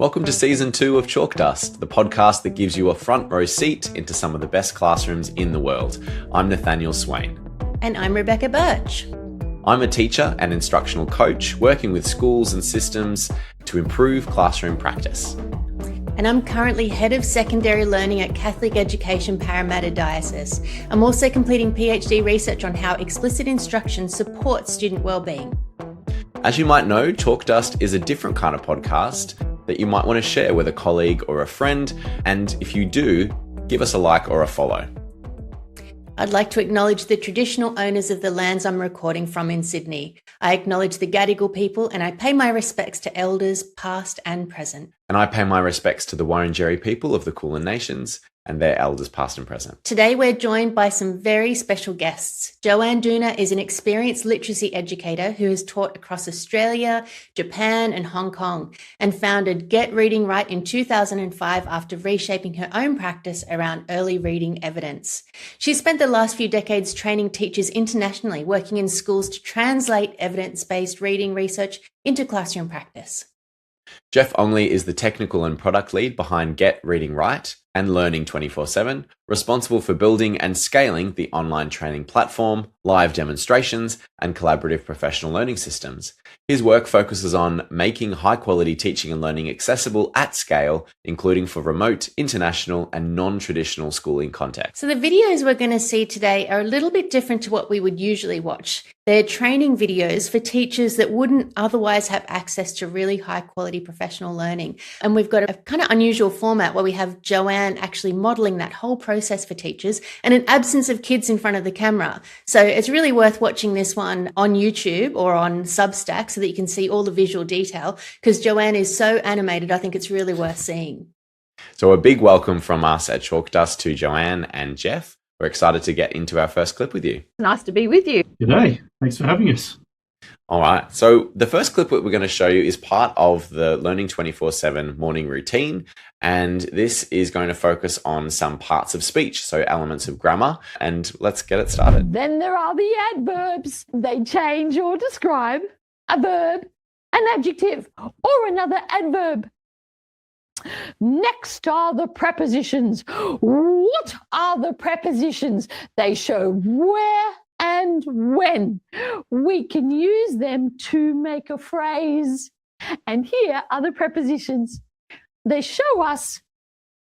Welcome to Season 2 of Chalk Dust, the podcast that gives you a front row seat into some of the best classrooms in the world. I'm Nathaniel Swain. And I'm Rebecca Birch. I'm a teacher and instructional coach working with schools and systems to improve classroom practice. And I'm currently Head of Secondary Learning at Catholic Education Parramatta Diocese. I'm also completing PhD research on how explicit instruction supports student wellbeing. As you might know, Chalk Dust is a different kind of podcast that you might want to share with a colleague or a friend. And if you do, give us a like or a follow. I'd like to acknowledge the traditional owners of the lands I'm recording from in Sydney. I acknowledge the Gadigal people and I pay my respects to elders past and present. And I pay my respects to the Wurundjeri people of the Kulin Nations and their elders past and present. Today we're joined by some very special guests. Dooner is an experienced literacy educator who has taught across Australia, Japan and Hong Kong and founded Get Reading Right in 2005 after reshaping her own practice around early reading evidence. She spent the last few decades training teachers internationally, working in schools to translate evidence-based reading research into classroom practice. Geoff Ongley is the technical and product lead behind Get Reading Right and Learning 24/7, responsible for building and scaling the online training platform, live demonstrations, and collaborative professional learning systems. His work focuses on making high-quality teaching and learning accessible at scale, including for remote, international, and non-traditional schooling contexts. So the videos we're going to see today are a little bit different to what we would usually watch. They're training videos for teachers that wouldn't otherwise have access to really high-quality professional learning. And we've got a kind of unusual format where we have Joanne actually modeling that whole process for teachers and an absence of kids in front of the camera. So it's really worth watching this one on YouTube or on Substack so that you can see all the visual detail, because Joanne is so animated. I think it's really worth seeing. So a big welcome from us at Chalk Dust to Joanne and Geoff. We're excited to get into our first clip with you. Nice to be with you. G'day. Thanks for having us. All right. So the first clip that we're going to show you is part of the Learning 24/7 morning routine. And this is going to focus on some parts of speech, so elements of grammar. And let's get it started. Then there are the adverbs. They change or describe a verb, an adjective, or another adverb. Next are the prepositions. What are the prepositions? They show where and when. We can use them to make a phrase. And here are the prepositions. They show us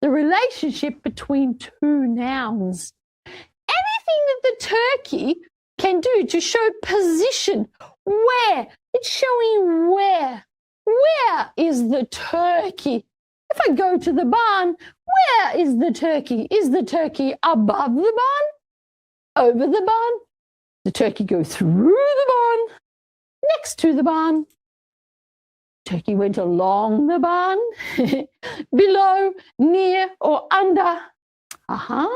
the relationship between two nouns. Anything that the turkey can do to show position, where, it's showing where. Where is the turkey? If I go to the barn, where is the turkey? Is the turkey above the barn? Over the barn? The turkey goes through the barn, next to the barn. Turkey went along the barn, below, near, or under. Aha!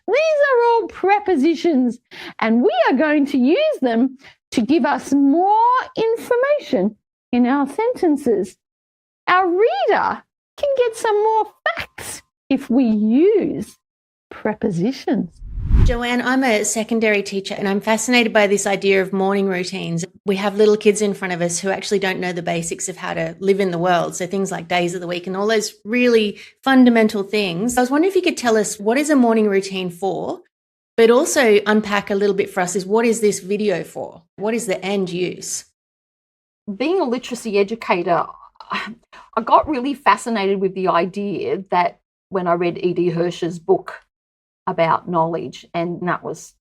These are all prepositions, and we are going to use them to give us more information in our sentences. Our reader can get some more facts if we use prepositions. Joanne, I'm a secondary teacher and I'm fascinated by this idea of morning routines. We have little kids in front of us who actually don't know the basics of how to live in the world. So things like days of the week and all those really fundamental things. I was wondering if you could tell us what is a morning routine for, but also unpack a little bit for us is what is this video for? What is the end use? Being a literacy educator, I got really fascinated with the idea that when I read E.D. Hirsch's book about knowledge, and that was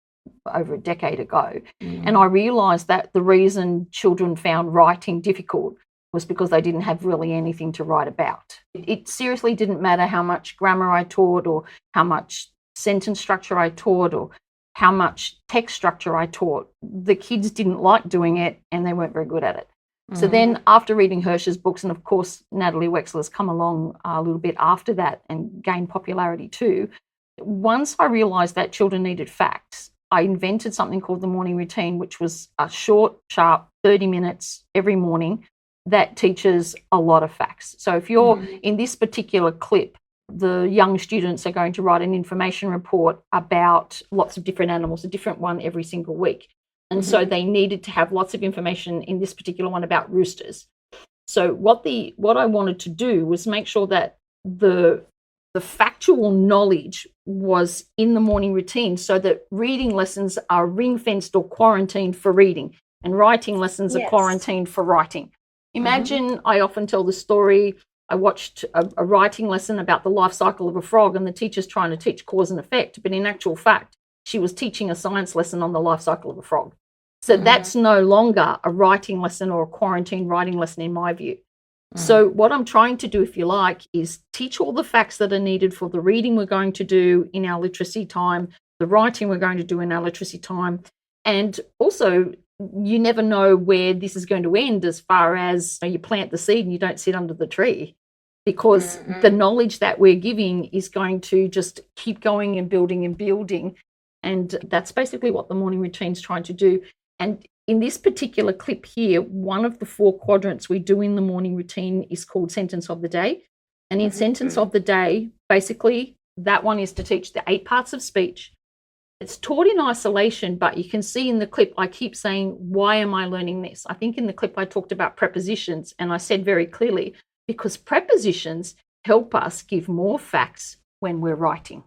over a decade ago, and I realised that the reason children found writing difficult was because they didn't have really anything to write about. It seriously didn't matter how much grammar I taught or how much sentence structure I taught or how much text structure I taught. The kids didn't like doing it and they weren't very good at it. So then after reading Hirsch's books, and of course Natalie Wexler's come along a little bit after that and gained popularity too, once I realised that children needed facts, I invented something called the morning routine, which was a short, sharp 30 minutes every morning that teaches a lot of facts. So if you're in this particular clip, the young students are going to write an information report about lots of different animals, a different one every single week. And so they needed to have lots of information in this particular one about roosters. So what I wanted to do was make sure that the factual knowledge was in the morning routine, so that reading lessons are ring-fenced or quarantined for reading, and writing lessons are quarantined for writing. Imagine, I often tell the story, I watched a writing lesson about the life cycle of a frog, and the teacher's trying to teach cause and effect, but in actual fact, she was teaching a science lesson on the life cycle of a frog. So that's no longer a writing lesson or a quarantine writing lesson in my view. So what I'm trying to do, if you like, is teach all the facts that are needed for the reading we're going to do in our literacy time, the writing we're going to do in our literacy time. And also, you never know where this is going to end as far as you plant the seed and you don't sit under the tree, because the knowledge that we're giving is going to just keep going and building and building. And that's basically what the morning routine is trying to do. And in this particular clip here, one of the 4 quadrants we do in the morning routine is called Sentence of the Day. And in Sentence of the Day, basically, that one is to teach the 8 parts of speech. It's taught in isolation, but you can see in the clip, I keep saying, why am I learning this? I think in the clip I talked about prepositions, and I said very clearly, because prepositions help us give more facts when we're writing.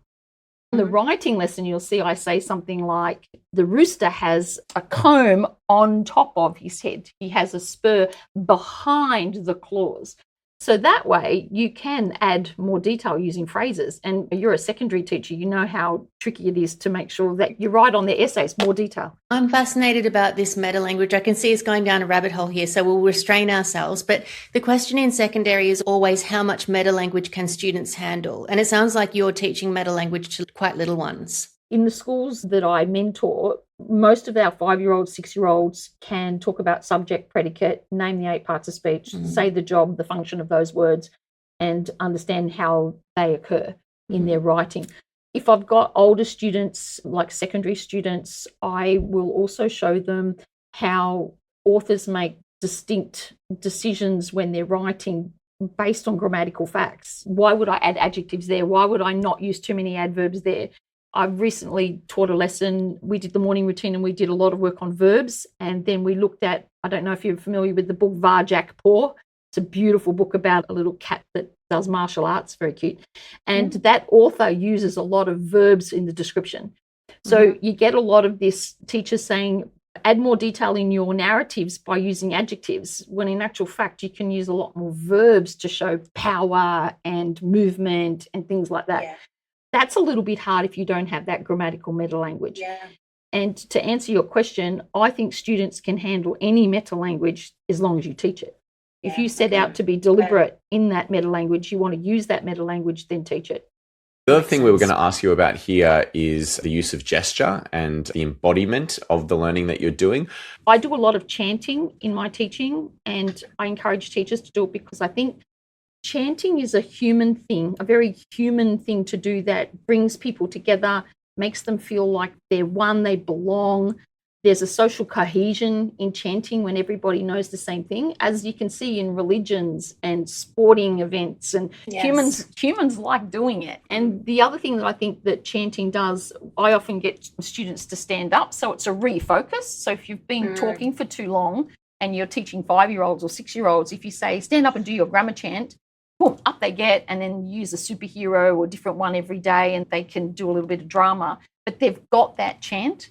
In the writing lesson, you'll see I say something like, the rooster has a comb on top of his head. He has a spur behind the claws. So that way you can add more detail using phrases. And you're a secondary teacher, you know how tricky it is to make sure that you write on their essays more detail. I'm fascinated about this metalanguage. I can see it's going down a rabbit hole here, so we'll restrain ourselves. But the question in secondary is always, how much metalanguage can students handle? And it sounds like you're teaching metalanguage to quite little ones. In the schools that I mentor, most of our 5-year-olds, 6-year-olds can talk about subject, predicate, name the 8 parts of speech, say the job, the function of those words, and understand how they occur in their writing. If I've got older students, like secondary students, I will also show them how authors make distinct decisions when they're writing based on grammatical facts. Why would I add adjectives there? Why would I not use too many adverbs there? I've recently taught a lesson. We did the morning routine and we did a lot of work on verbs. And then we looked at, I don't know if you're familiar with the book Varjak Paw. It's a beautiful book about a little cat that does martial arts, very cute. And that author uses a lot of verbs in the description. So you get a lot of this teachers saying, add more detail in your narratives by using adjectives, when in actual fact, you can use a lot more verbs to show power and movement and things like that. Yeah. That's a little bit hard if you don't have that grammatical metalanguage. Yeah. And to answer your question, I think students can handle any metalanguage as long as you teach it. If you set out to be deliberate in that metalanguage, you want to use that metalanguage, then teach it. The other thing we were going to ask you about here is the use of gesture and the embodiment of the learning that you're doing. I do a lot of chanting in my teaching, and I encourage teachers to do it because I think chanting is a human thing, a very human thing to do that brings people together, makes them feel like they're one, they belong. There's a social cohesion in chanting when everybody knows the same thing, as you can see in religions and sporting events, and humans like doing it. And the other thing that I think that chanting does, I often get students to stand up, so it's a refocus. So if you've been talking for too long and you're teaching 5-year-olds or 6-year-olds, if you say, stand up and do your grammar chant, boom, up they get, and then use a superhero or a different one every day, and they can do a little bit of drama, but they've got that chant.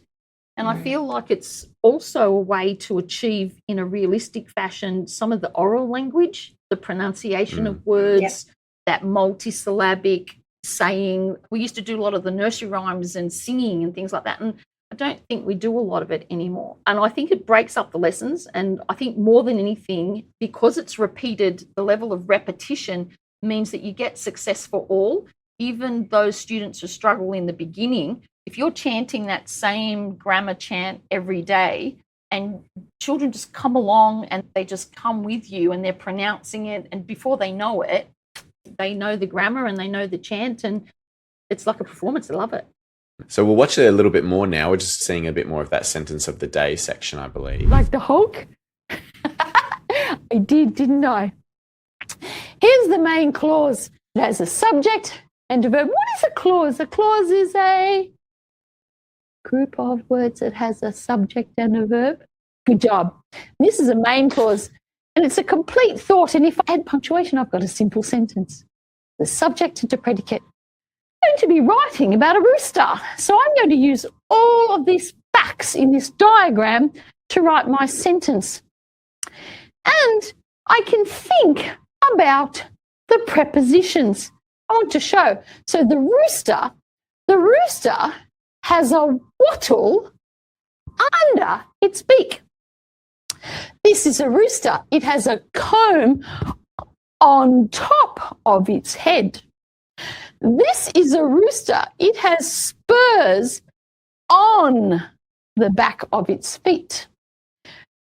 And I feel like it's also a way to achieve in a realistic fashion some of the oral language, the pronunciation of words, that multisyllabic saying. We used to do a lot of the nursery rhymes and singing and things like that, and I don't think we do a lot of it anymore. And I think it breaks up the lessons, and I think more than anything, because it's repeated, the level of repetition means that you get success for all, even those students who struggle in the beginning. If you're chanting that same grammar chant every day and children just come along and they just come with you and they're pronouncing it, and before they know it, they know the grammar and they know the chant, and it's like a performance. They love it. So we'll watch it a little bit more now. We're just seeing a bit more of that sentence of the day section, I believe. Like the Hulk? I did, didn't I? Here's the main clause. It has a subject and a verb. What is a clause? A clause is a group of words that has a subject and a verb. Good job. This is a main clause. And it's a complete thought. And if I add punctuation, I've got a simple sentence. The subject into predicate. I'm going to be writing about a rooster. So I'm going to use all of these facts in this diagram to write my sentence. And I can think about the prepositions I want to show. So the rooster has a wattle under its beak. This is a rooster. It has a comb on top of its head. This is a rooster. It has spurs on the back of its feet.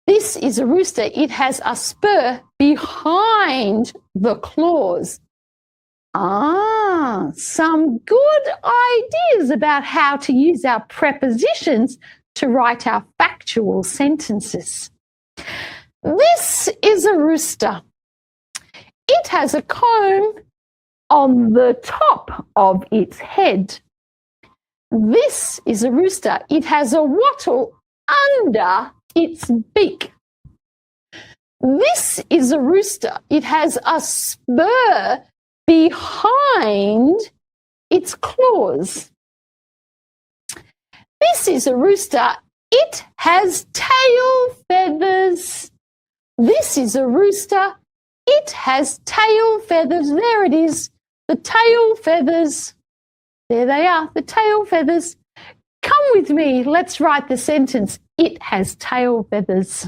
This is a rooster. It has a spur behind the claws. Some good ideas about how to use our prepositions to write our factual sentences. This is a rooster. It has a comb on the top of its head. This is a rooster. It has a wattle under its beak. This is a rooster. It has a spur behind its claws. This is a rooster. It has tail feathers. This is a rooster. It has tail feathers. There it is. The tail feathers. There they are, the tail feathers. Come with me. Let's write the sentence. It has tail feathers.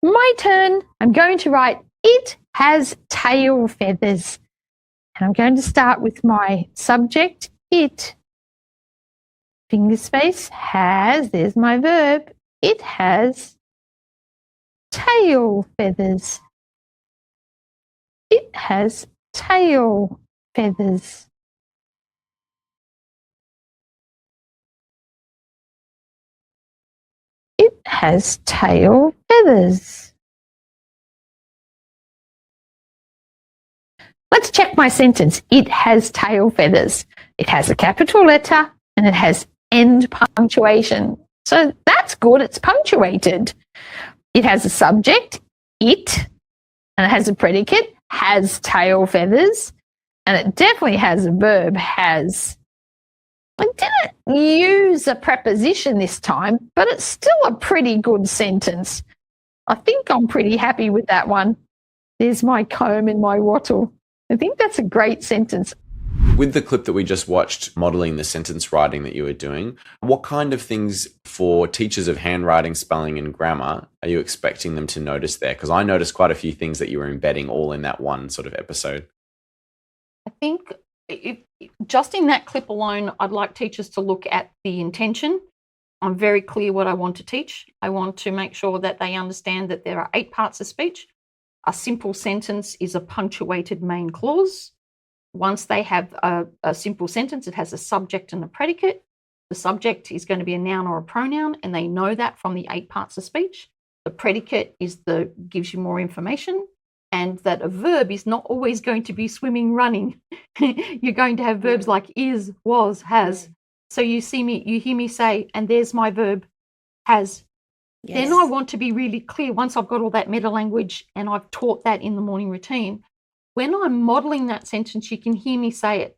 My turn. I'm going to write, it has tail feathers. And I'm going to start with my subject, it. Finger space, has, there's my verb. It has tail feathers. It has tail feathers. It has tail feathers. Let's check my sentence. It has tail feathers. It has a capital letter and it has end punctuation. So that's good. It's punctuated. It has a subject, it, and it has a predicate, has tail feathers, and it definitely has a verb, has. I didn't use a preposition this time, but it's still a pretty good sentence. I think I'm pretty happy with that one. There's my comb and my wattle. I think that's a great sentence. With the clip that we just watched modeling the sentence writing that you were doing, what kind of things for teachers of handwriting, spelling and grammar are you expecting them to notice there? Because I noticed quite a few things that you were embedding all in that one sort of episode. I think just in that clip alone, I'd like teachers to look at the intention. I'm very clear what I want to teach. I want to make sure that they understand that there are 8 parts of speech. A simple sentence is a punctuated main clause. Once they have a simple sentence, it has a subject and a predicate. The subject is going to be a noun or a pronoun, and they know that from the 8 parts of speech. The predicate gives you more information, and that a verb is not always going to be swimming, running. You're going to have verbs like is, was, has. So you hear me say, and there's my verb, has. Yes. Then I want to be really clear once I've got all that metalanguage and I've taught that in the morning routine. When I'm modeling that sentence, you can hear me say it.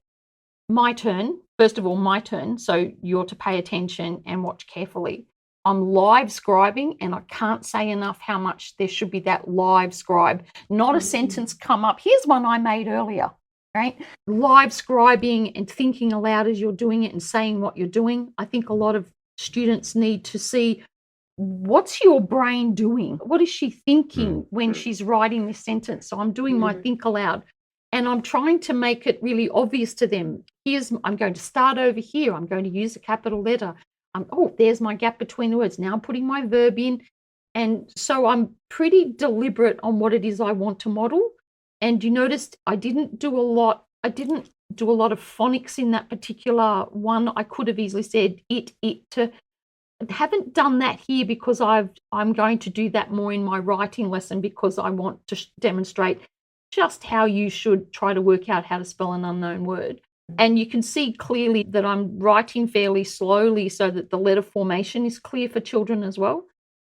My turn, first of all, my turn. So you're to pay attention and watch carefully. I'm live scribing, and I can't say enough how much there should be that live scribe. Not a sentence come up. Here's one I made earlier, right? Live scribing and thinking aloud as you're doing it and saying what you're doing. I think a lot of students need to see, what's your brain doing? What is she thinking when she's writing this sentence? So I'm doing my think aloud, and I'm trying to make it really obvious to them. I'm going to start over here. I'm going to use a capital letter. There's my gap between the words. Now I'm putting my verb in. And so I'm pretty deliberate on what it is I want to model. And you noticed I didn't do a lot of phonics in that particular one. I could have easily said it to. I haven't done that here because I'm going to do that more in my writing lesson, because I want to demonstrate just how you should try to work out how to spell an unknown word. And you can see clearly that I'm writing fairly slowly so that the letter formation is clear for children as well.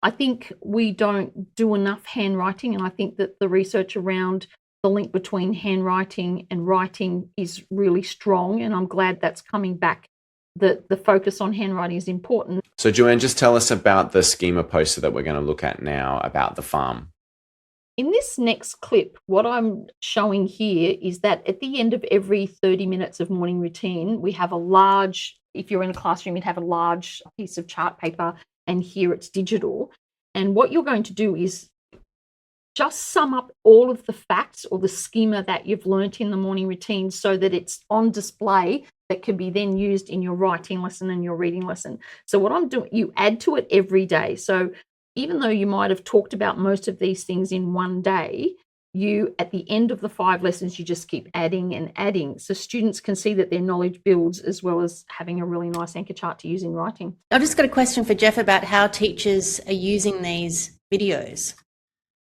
I think we don't do enough handwriting, and I think that the research around the link between handwriting and writing is really strong, and I'm glad that's coming back, that the focus on handwriting is important. So Joanne, just tell us about the schema poster that we're going to look at now about the farm. In this next clip, what I'm showing here is that at the end of every 30 minutes of morning routine, we have a large, if you're in a classroom, you'd have a large piece of chart paper, and here it's digital. And what you're going to do is just sum up all of the facts or the schema that you've learnt in the morning routine so that it's on display that can be then used in your writing lesson and your reading lesson. So what I'm doing, you add to it every day. So even though you might have talked about most of these things in one day, you, at the end of the 5 lessons, you just keep adding and adding. So students can see that their knowledge builds, as well as having a really nice anchor chart to use in writing. I've just got a question for Geoff about how teachers are using these videos.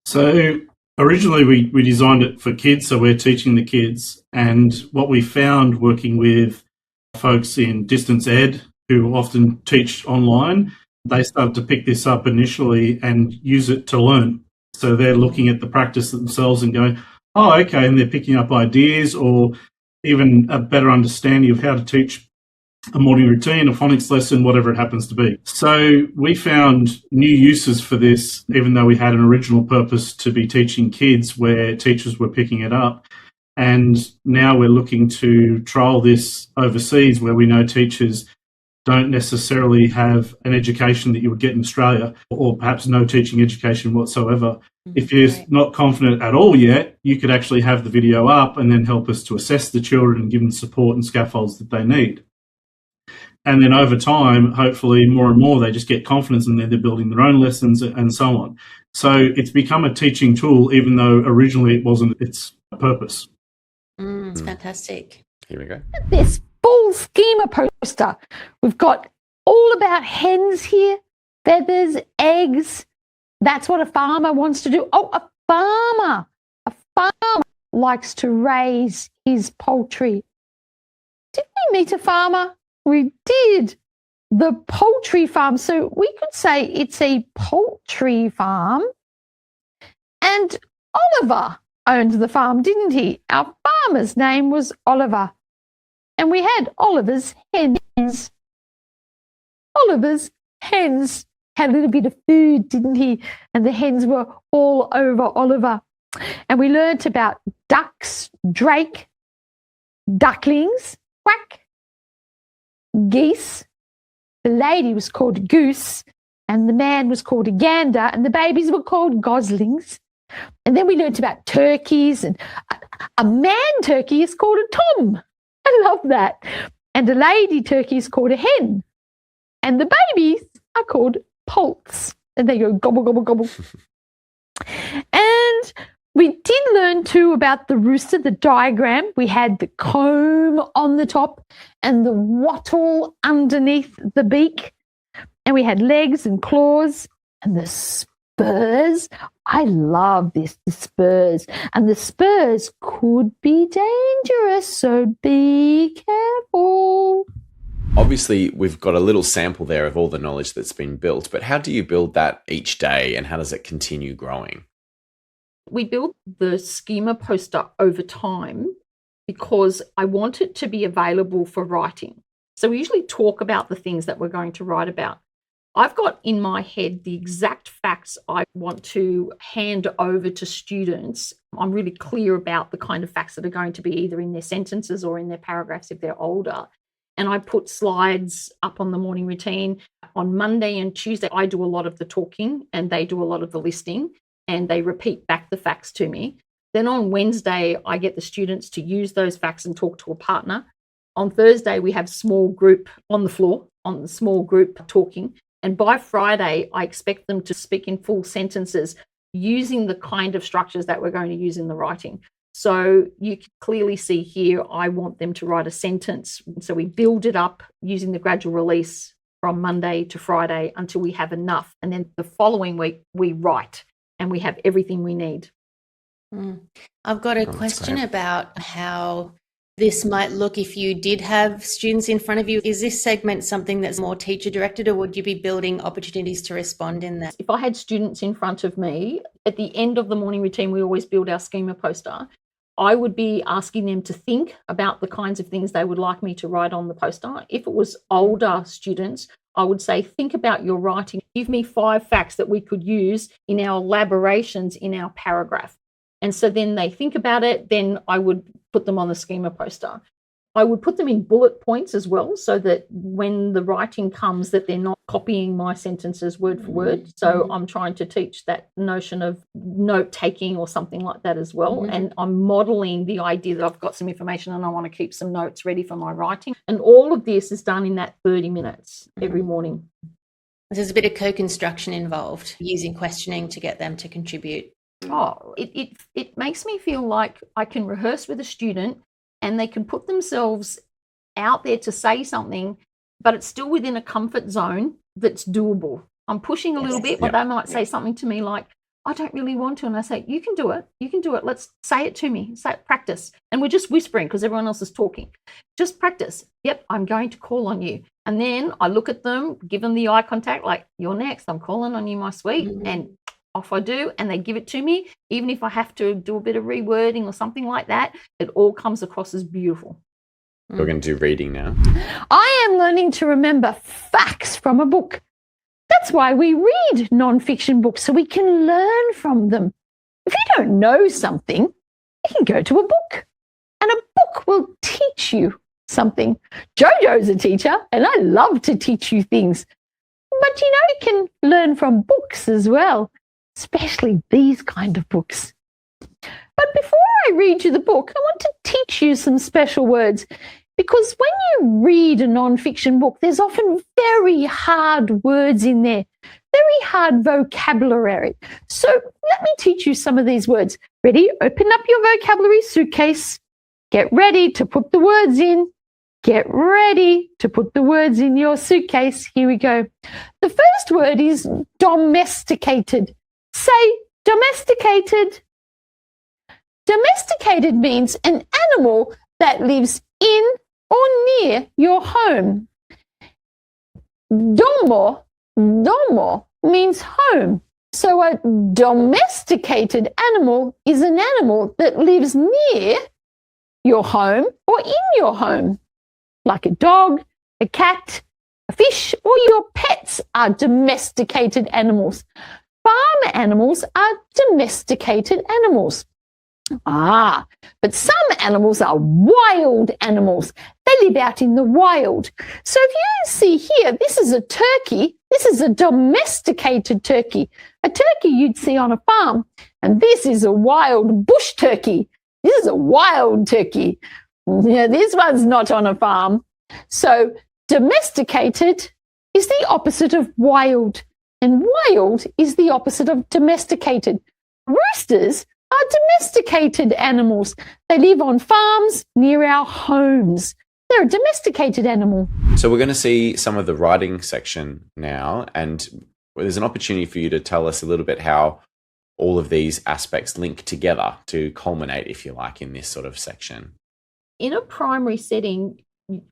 So originally we designed it for kids, so we're teaching the kids. And what we found working with folks in distance ed who often teach online, they started to pick this up initially and use it to learn. So they're looking at the practice themselves and going, oh, okay, and they're picking up ideas or even a better understanding of how to teach a morning routine, a phonics lesson, whatever it happens to be. So we found new uses for this, even though we had an original purpose to be teaching kids where teachers were picking it up. And now we're looking to trial this overseas where we know teachers don't necessarily have an education that you would get in Australia, or perhaps no teaching education whatsoever. If you're not confident at all yet, you could actually have the video up and then help us to assess the children and give them support and scaffolds that they need. And then over time, hopefully more and more, they just get confidence and then they're building their own lessons and so on. So it's become a teaching tool, even though originally it wasn't its purpose. It's fantastic. Here we go. This full schema poster. We've got all about hens here, feathers, eggs. That's what a farmer wants to do. Oh, a farmer likes to raise his poultry. Did we meet a farmer? We did. The poultry farm. So we could say it's a poultry farm. And Oliver owned the farm, didn't he? Our farmer's name was Oliver. And we had Oliver's hens. Oliver's hens had a little bit of food, didn't he? And the hens were all over Oliver. And we learnt about ducks, drake, ducklings, quack, geese. The lady was called a goose, and the man was called a gander, and the babies were called goslings. And then we learnt about turkeys, and a man turkey is called a tom. I love that. And a lady turkey is called a hen. And the babies are called poults. And they go gobble, gobble, gobble. And we did learn too about the rooster, the diagram. We had the comb on the top and the wattle underneath the beak. And we had legs and claws and the spurs. I love this, the spurs. And the spurs could be dangerous, so be careful. Obviously, we've got a little sample there of all the knowledge that's been built, but how do you build that each day and how does it continue growing? We built the schema poster over time because I want it to be available for writing. So we usually talk about the things that we're going to write about. I've got in my head the exact facts I want to hand over to students. I'm really clear about the kind of facts that are going to be either in their sentences or in their paragraphs if they're older. And I put slides up on the morning routine. On Monday and Tuesday, I do a lot of the talking and they do a lot of the listening and they repeat back the facts to me. Then on Wednesday, I get the students to use those facts and talk to a partner. On Thursday, we have small group on the floor, on the small group talking. And by Friday, I expect them to speak in full sentences using the kind of structures that we're going to use in the writing. So you can clearly see here, I want them to write a sentence. So we build it up using the gradual release from Monday to Friday until we have enough. And then the following week, we write and we have everything we need. I've got a question about how this might look if you did have students in front of you? Is this segment something that's more teacher directed, or would you be building opportunities to respond in that? If I had students in front of me, at the end of the morning routine, we always build our schema poster. I would be asking them to think about the kinds of things they would like me to write on the poster. If it was older students, I would say, think about your writing. Give me 5 facts that we could use in our elaborations in our paragraph. And so then they think about it, then I would put them on the schema poster. I would put them in bullet points as well, so that when the writing comes, that they're not copying my sentences word for word. So I'm trying to teach that notion of note taking or something like that as well. And I'm modeling the idea that I've got some information and I want to keep some notes ready for my writing. And all of this is done in that 30 minutes every morning. There's a bit of co-construction involved, using questioning to get them to contribute. Oh, it makes me feel like I can rehearse with a student and they can put themselves out there to say something, but it's still within a comfort zone that's doable. I'm pushing a little bit, but they might say something to me like, I don't really want to. And I say, you can do it. You can do it. Let's say it to me. Say it, practice. And we're just whispering because everyone else is talking. Just practice. Yep, I'm going to call on you. And then I look at them, give them the eye contact, like, you're next. I'm calling on you, my sweet. And off I do, and they give it to me. Even if I have to do a bit of rewording or something like that, it all comes across as beautiful. We're going to do reading now. I am learning to remember facts from a book. That's why we read non-fiction books, so we can learn from them. If you don't know something, you can go to a book, and a book will teach you something. Jojo's a teacher, and I love to teach you things. But you can learn from books as well, especially these kind of books. But before I read you the book, I want to teach you some special words, because when you read a non-fiction book, there's often very hard words in there, very hard vocabulary. So let me teach you some of these words. Ready? Open up your vocabulary suitcase. Get ready to put the words in. Get ready to put the words in your suitcase. Here we go. The first word is domesticated. Say domesticated. Domesticated means an animal that lives in or near your home. Domo means home. So a domesticated animal is an animal that lives near your home or in your home, like a dog, a cat, a fish, or your pets are domesticated animals. Farm animals are domesticated animals. But some animals are wild animals. They live out in the wild. So if you see here, this is a turkey. This is a domesticated turkey. A turkey you'd see on a farm. And this is a wild bush turkey. This is a wild turkey. This one's not on a farm. So domesticated is the opposite of wild. And wild is the opposite of domesticated. Roosters are domesticated animals. They live on farms near our homes. They're a domesticated animal. So we're going to see some of the writing section now, and there's an opportunity for you to tell us a little bit how all of these aspects link together to culminate, if you like, in this sort of section. In a primary setting,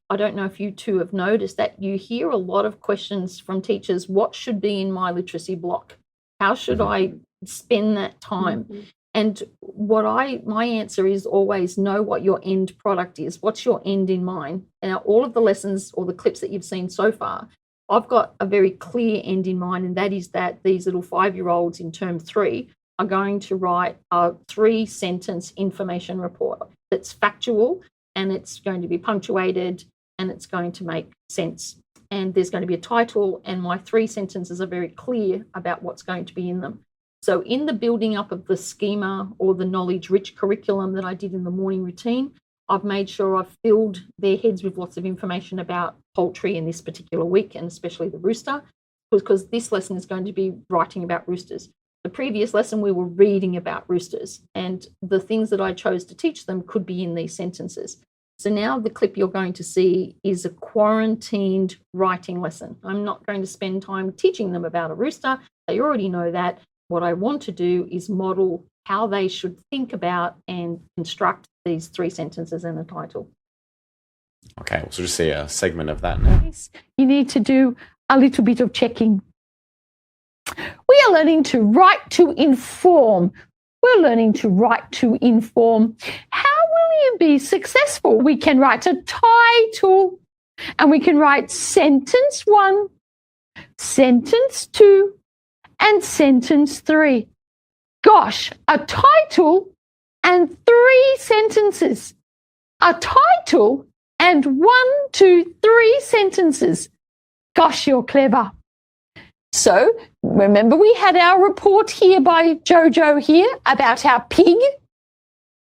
I don't know if you two have noticed that you hear a lot of questions from teachers. What should be in my literacy block? How should I spend that time? And my answer is always know what your end product is. What's your end in mind? Now, all of the lessons or the clips that you've seen so far, I've got a very clear end in mind, and that is that these little 5-year-olds in term 3 are going to write a 3-sentence information report that's factual, and it's going to be punctuated, and it's going to make sense. And there's going to be a title, and my 3 sentences are very clear about what's going to be in them. So in the building up of the schema or the knowledge-rich curriculum that I did in the morning routine, I've made sure I've filled their heads with lots of information about poultry in this particular week, and especially the rooster, because this lesson is going to be writing about roosters. The previous lesson, we were reading about roosters, and the things that I chose to teach them could be in these sentences. So now the clip you're going to see is a quarantined writing lesson. I'm not going to spend time teaching them about a rooster. They already know that. What I want to do is model how they should think about and construct these 3 sentences in a title. Okay, we'll just see a segment of that now. You need to do a little bit of checking. We are learning to write to inform. We're learning to write to inform. How will you be successful? We can write a title, and we can write sentence 1, sentence 2, and sentence 3. Gosh, a title and 3 sentences. A title and 1, 2, 3 sentences. Gosh, you're clever. So remember we had our report here by Jojo here about our pig,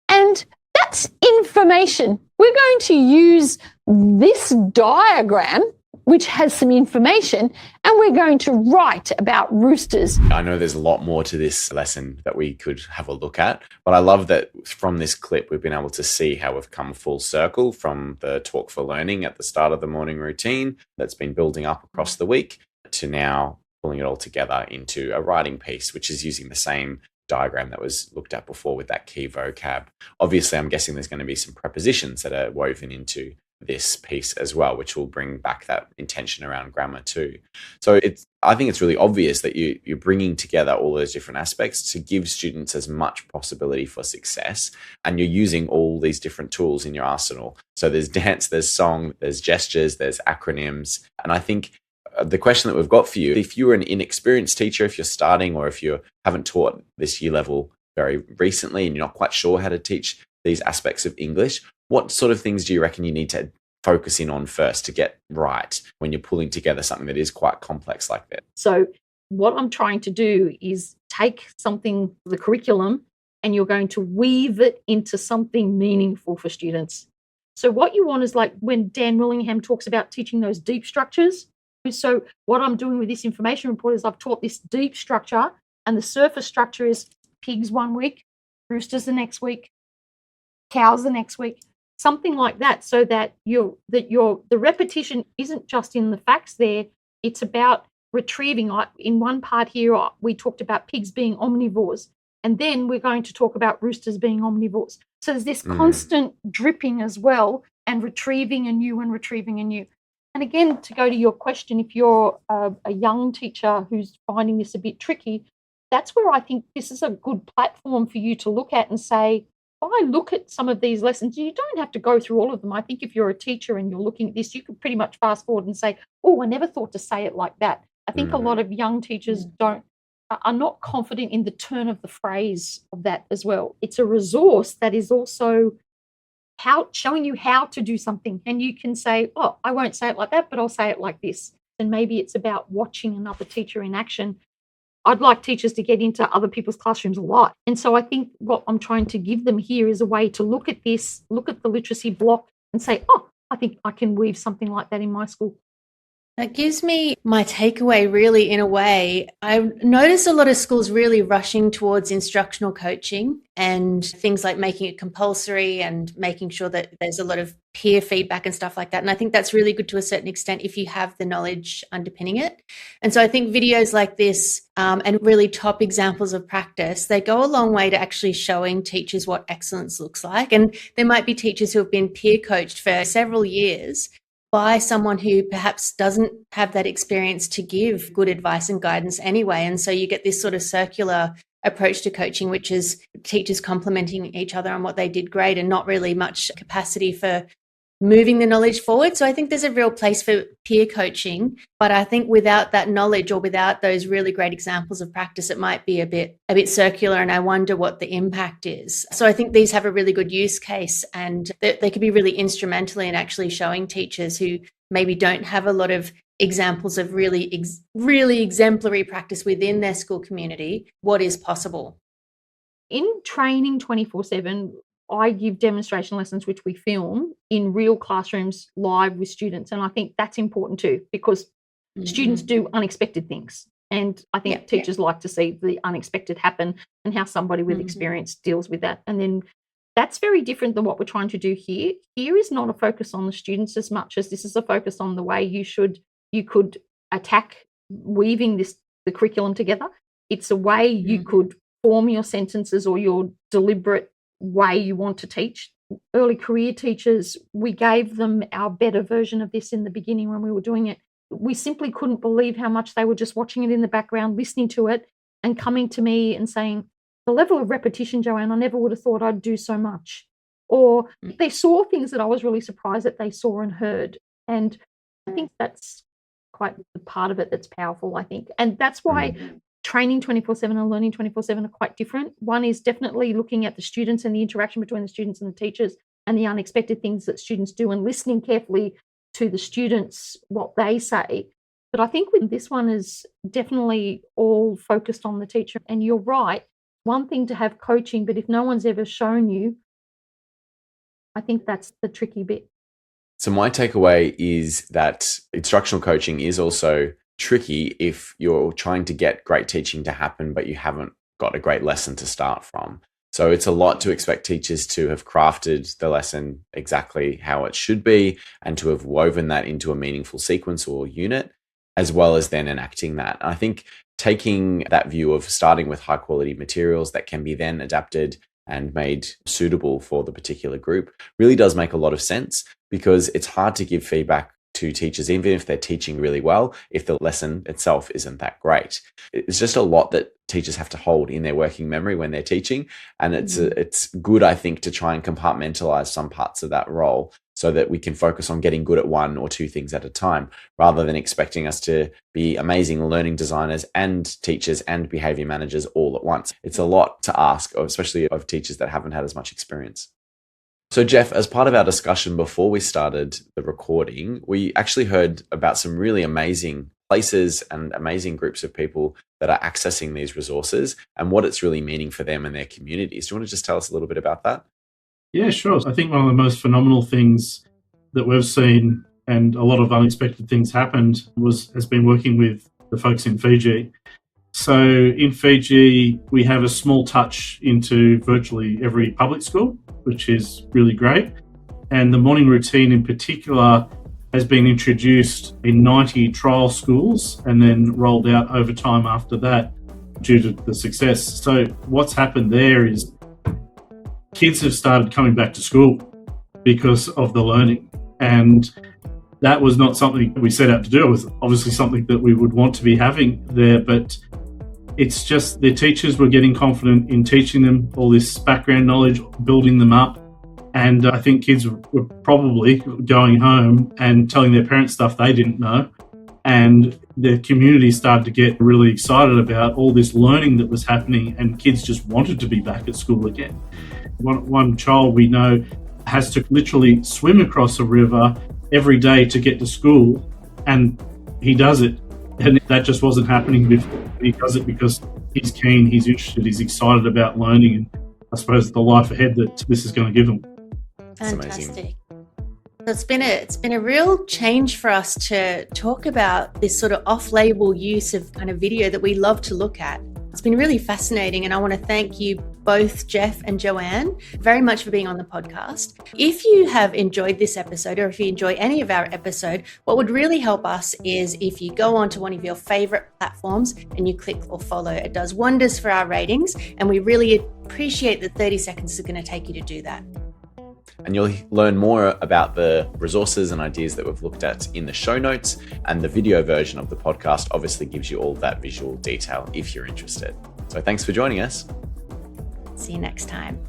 and that's information. We're going to use this diagram, which has some information, and we're going to write about roosters. I know there's a lot more to this lesson that we could have a look at, but I love that from this clip, we've been able to see how we've come full circle from the talk for learning at the start of the morning routine that's been building up across the week to now pulling it all together into a writing piece, which is using the same diagram that was looked at before with that key vocab. Obviously, I'm guessing there's going to be some prepositions that are woven into this piece as well, which will bring back that intention around grammar too. So I think it's really obvious that you're bringing together all those different aspects to give students as much possibility for success, and you're using all these different tools in your arsenal. So there's dance, there's song, there's gestures, there's acronyms, and I think the question that we've got for you, if you're an inexperienced teacher, if you're starting or if you haven't taught this year level very recently and you're not quite sure how to teach these aspects of English, what sort of things do you reckon you need to focus in on first to get right when you're pulling together something that is quite complex like that? So what I'm trying to do is take something, the curriculum, and you're going to weave it into something meaningful for students. So what you want is like when Dan Willingham talks about teaching those deep structures. So what I'm doing with this information report is I've taught this deep structure, and the surface structure is pigs 1 week, roosters the next week, cows the next week, something like that, so that the repetition isn't just in the facts there, it's about retrieving. In one part here, we talked about pigs being omnivores, and then we're going to talk about roosters being omnivores. So there's this constant dripping as well, and retrieving anew and retrieving anew. And again, to go to your question, if you're a young teacher who's finding this a bit tricky, that's where I think this is a good platform for you to look at and say, if I look at some of these lessons, you don't have to go through all of them. I think if you're a teacher and you're looking at this, you could pretty much fast forward and say, oh, I never thought to say it like that. I think a lot of young teachers are not confident in the turn of the phrase of that as well. It's a resource that is also showing you how to do something, and you can say, oh, I won't say it like that, but I'll say it like this. And maybe it's about watching another teacher in action. I'd like teachers to get into other people's classrooms a lot. And so I think what I'm trying to give them here is a way to look at this, look at the literacy block and say, oh, I think I can weave something like that in my school. That gives me my takeaway really in a way. I notice a lot of schools really rushing towards instructional coaching and things like making it compulsory and making sure that there's a lot of peer feedback and stuff like that. And I think that's really good to a certain extent if you have the knowledge underpinning it. And so I think videos like this and really top examples of practice, they go a long way to actually showing teachers what excellence looks like. And there might be teachers who have been peer coached for several years by someone who perhaps doesn't have that experience to give good advice and guidance anyway. And so you get this sort of circular approach to coaching, which is teachers complementing each other on what they did great and not really much capacity for moving the knowledge forward. So I think there's a real place for peer coaching, but I think without that knowledge or without those really great examples of practice, it might be a bit circular, and I wonder what the impact is. So I think these have a really good use case, and they could be really instrumental in actually showing teachers who maybe don't have a lot of examples of really exemplary practice within their school community, what is possible. In training 24/7, I give demonstration lessons, which we film in real classrooms live with students. And I think that's important too, because students do unexpected things. And I think teachers like to see the unexpected happen and how somebody with experience deals with that. And then that's very different than what we're trying to do here. Here is not a focus on the students as much as this is a focus on the way you could attack weaving the curriculum together. It's a way you could form your sentences or your deliberate way you want to teach. Early career teachers, we gave them our better version of this in the beginning when we were doing it. We simply couldn't believe how much they were just watching it in the background, listening to it, and coming to me and saying, the level of repetition, Joanne, I never would have thought I'd do so much. Or they saw things that I was really surprised that they saw and heard. And I think that's quite the part of it that's powerful, I think. And that's why training 24/7 and learning 24/7 are quite different. One is definitely looking at the students and the interaction between the students and the teachers and the unexpected things that students do and listening carefully to the students, what they say. But I think with this one is definitely all focused on the teacher. And you're right, one thing to have coaching, but if no one's ever shown you, I think that's the tricky bit. So my takeaway is that instructional coaching is also tricky if you're trying to get great teaching to happen, but you haven't got a great lesson to start from. So it's a lot to expect teachers to have crafted the lesson exactly how it should be and to have woven that into a meaningful sequence or unit, as well as then enacting that. And I think taking that view of starting with high quality materials that can be then adapted and made suitable for the particular group really does make a lot of sense, because it's hard to give feedback to teachers, even if they're teaching really well, if the lesson itself isn't that great. It's just a lot that teachers have to hold in their working memory when they're teaching. And it's good, I think, to try and compartmentalize some parts of that role so that we can focus on getting good at one or two things at a time, rather than expecting us to be amazing learning designers and teachers and behavior managers all at once. It's a lot to ask, especially of teachers that haven't had as much experience. So Geoff, as part of our discussion before we started the recording, we actually heard about some really amazing places and amazing groups of people that are accessing these resources and what it's really meaning for them and their communities. Do you want to just tell us a little bit about that? Yeah, sure. I think one of the most phenomenal things that we've seen, and a lot of unexpected things happened, has been working with the folks in Fiji. So in Fiji, we have a small touch into virtually every public school, which is really great. And the morning routine in particular has been introduced in 90 trial schools and then rolled out over time after that due to the success. So what's happened there is kids have started coming back to school because of the learning. And that was not something we set out to do. It was obviously something that we would want to be having there, but it's just the teachers were getting confident in teaching them all this background knowledge, building them up. And I think kids were probably going home and telling their parents stuff they didn't know. And the community started to get really excited about all this learning that was happening, and kids just wanted to be back at school again. One child we know has to literally swim across a river every day to get to school, and he does it. And that just wasn't happening before. He does it because he's keen, he's interested, he's excited about learning, and I suppose the life ahead that this is going to give him. Fantastic. It's been a real change for us to talk about this sort of off-label use of kind of video that we love to look at. It's been really fascinating, and I want to thank you both, Geoff and Joanne, very much for being on the podcast. If you have enjoyed this episode, or if you enjoy any of our episode, what would really help us is if you go onto one of your favorite platforms and you click or follow. It does wonders for our ratings, and we really appreciate the 30 seconds it's going to take you to do that. And you'll learn more about the resources and ideas that we've looked at in the show notes, and the video version of the podcast obviously gives you all that visual detail if you're interested. So thanks for joining us. See you next time.